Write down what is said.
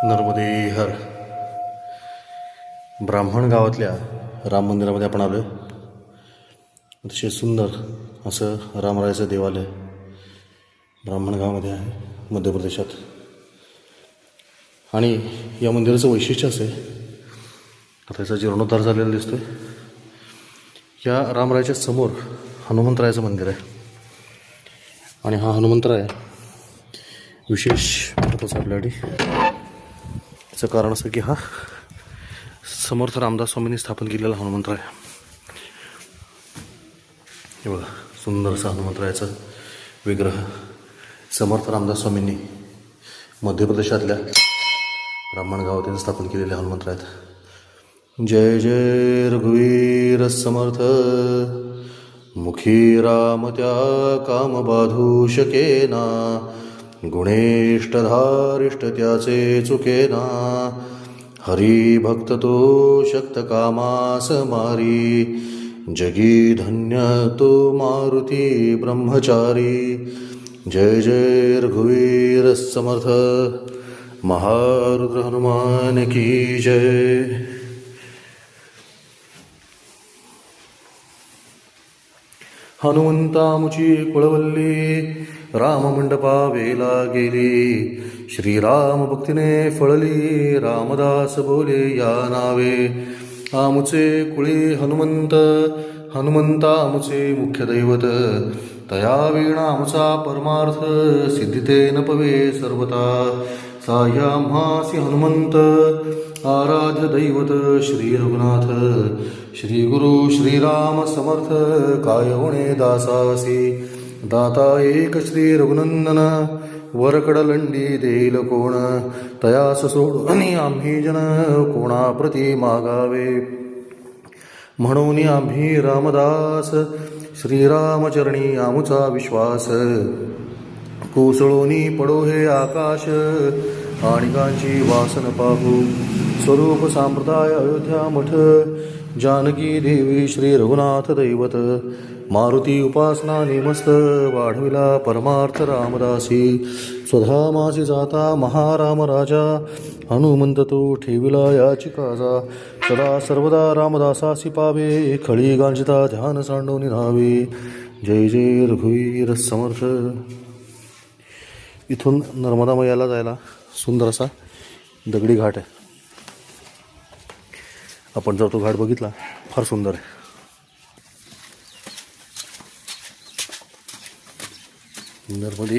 नर्मदे हर. ब्राह्मण गावातल्या राम मंदिरामध्ये आपण आलो. अतिशय सुंदर असं रामरायाचं देवालय ब्राह्मण गावामध्ये आहे, मध्य प्रदेशात. आणि या मंदिराचं वैशिष्ट्य असं आहे, आता त्याचा जीर्णोद्धार झालेला दिसतोय. या रामरायाच्या समोर हनुमंतरायाचं मंदिर आहे. आणि हा हनुमंतराय विशेष महत्त्वाचा आपल्यासाठी. त्याचं कारण असं की हा समर्थ रामदास स्वामींनी स्थापन केलेला हनुमंतराय. हे बघा, सुंदरसा हनुमंतरायाचा विग्रह समर्थ रामदास स्वामींनी मध्य प्रदेशातल्या ब्राह्मण गावात स्थापन केलेले हनुमंतरायत. जय जय रघुवीर समर्थ, मुखी राम त्या काम बाधू शकेना, गुणेष्टधारिष्ट त्याचे चुकेना, हरी भक्त तो शक्त कामास मारी, जगी धन्य तो मारुती ब्रह्मचारी. जय जय रघुवीर समर्थ, महारुद्र हनुमान की जय. हनुमंतामुची कुळवल्ली राममंडपा वेला गेली, श्रीराम भक्तीने फळली, रामदास बोले या नावे. आमुचे कुळी हनुमंत, हनुमंता आमुचे मुख्य दैवत, तया वीणा आमचा परमार्थ, सिद्धिते न पवे सर्वता. साह्याम्हासी हनुमंत, आराध्य दैवत श्री रघुनाथ, श्री गुरु श्रीराम समर्थ, काय होणे दासासी. दाता एक श्री रघुनंदन, वरकडलंडी देईल कोण, तयास सोडून आम्ही जन, कोणाप्रती मागावे. म्हणून आम्ही रामदास, श्रीरामचरणी आमुचा विश्वास. कोसळोनी पडो हे आकाश, आणिकांची वासन पाहू, स्वरूप संप्रदाय अयोध्या मठ, जानकी देवी श्री रघुनाथ दैवत. मारुती उपासना निमस्त, वाढविला परमार्थ रामदासी. स्वधामासी जाता महाराम राजा, हनुमंत तो ठेविला याची काजा. सदा सर्वदा रामदासासी पावे, खळी गांजिता ध्यान सांडून राहावे. जय जय रघुवीर समर्थ. इथून नर्मदा मैयाला जायला सुंदर असा दगडी घाट आहे. आपण जर तो घाट बघितला, फार सुंदर आहे. नर्मदे